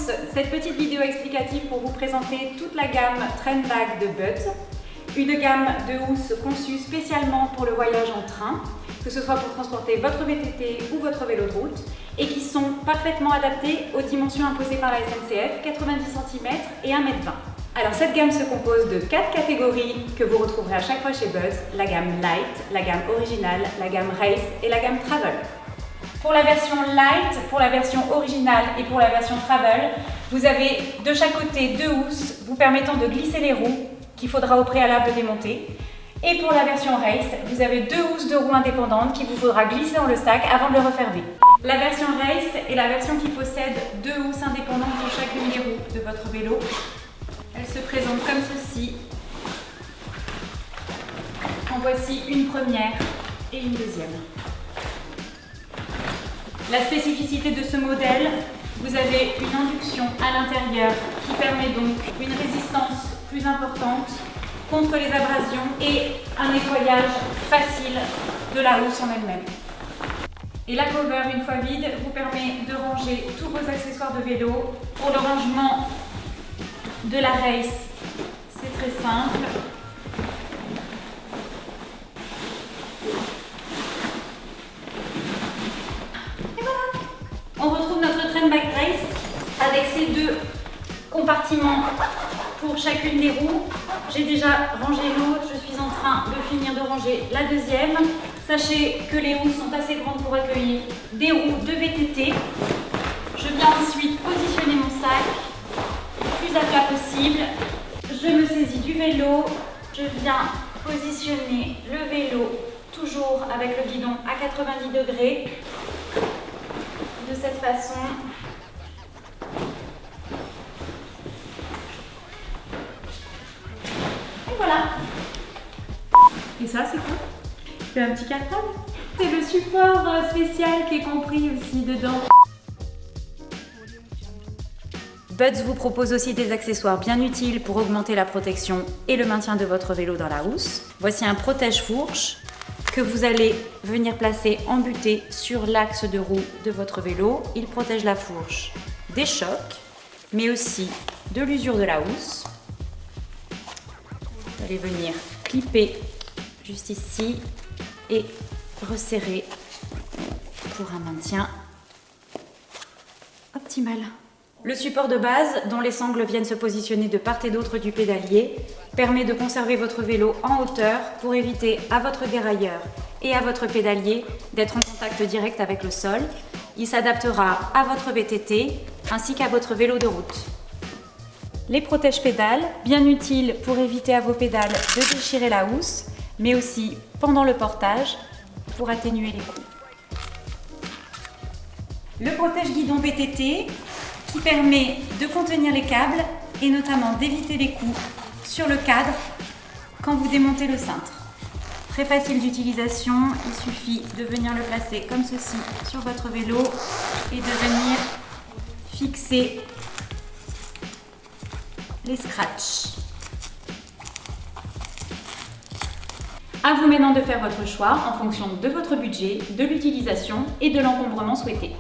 commence cette petite vidéo explicative pour vous présenter toute la gamme Trendbag de Buds. Une gamme de housses conçue spécialement pour le voyage en train, que ce soit pour transporter votre VTT ou votre vélo de route, et qui sont parfaitement adaptées aux dimensions imposées par la SNCF, 90 cm et 1,20 m. Alors cette gamme se compose de 4 catégories que vous retrouverez à chaque fois chez Buds, la gamme Light, la gamme Original, la gamme Race et la gamme Travel. Pour la version Light, pour la version Original et pour la version Travel, vous avez de chaque côté 2 housses vous permettant de glisser les roues qu'il faudra au préalable démonter. Et pour la version Race, vous avez 2 housses de roues indépendantes qu'il vous faudra glisser dans le sac avant de le refermer. La version Race est la version qui possède 2 housses indépendantes pour chacune des roues de votre vélo. Elle se présente comme ceci. En voici une première et une deuxième. La spécificité de ce modèle, vous avez une induction à l'intérieur qui permet donc une résistance plus importante contre les abrasions et un nettoyage facile de la housse en elle-même. Et la cover, une fois vide, vous permet de ranger tous vos accessoires de vélo. Pour le rangement de la Race, c'est très simple. Et voilà! On retrouve notre Trendbag Race avec ces 2 compartiments pour chacune des roues. J'ai déjà rangé l'autre, je suis en train de finir de ranger la deuxième. Sachez que les roues sont assez grandes pour accueillir des roues de VTT. Je viens ensuite positionner mon sac le plus à plat possible. Je me saisis du vélo, je viens positionner le vélo toujours avec le guidon à 90 degrés. De cette façon. Et voilà. Et ça, c'est quoi? C'est un petit cartable. C'est le support spécial qui est compris aussi dedans. Buds vous propose aussi des accessoires bien utiles pour augmenter la protection et le maintien de votre vélo dans la housse. Voici un protège-fourche que vous allez venir placer embuté sur l'axe de roue de votre vélo. Il protège la fourche des chocs, mais aussi de l'usure de la housse. Vous allez venir clipper juste ici et resserrer pour un maintien optimal. Le support de base, dont les sangles viennent se positionner de part et d'autre du pédalier, permet de conserver votre vélo en hauteur pour éviter à votre dérailleur et à votre pédalier d'être en contact direct avec le sol. Il s'adaptera à votre VTT ainsi qu'à votre vélo de route. Les protège-pédales, bien utiles pour éviter à vos pédales de déchirer la housse, mais aussi pendant le portage pour atténuer les coups. Le protège-guidon VTT qui permet de contenir les câbles et notamment d'éviter les coups sur le cadre quand vous démontez le cintre. Très facile d'utilisation, il suffit de venir le placer comme ceci sur votre vélo et de venir fixer les scratchs. À vous maintenant de faire votre choix en fonction de votre budget, de l'utilisation et de l'encombrement souhaité.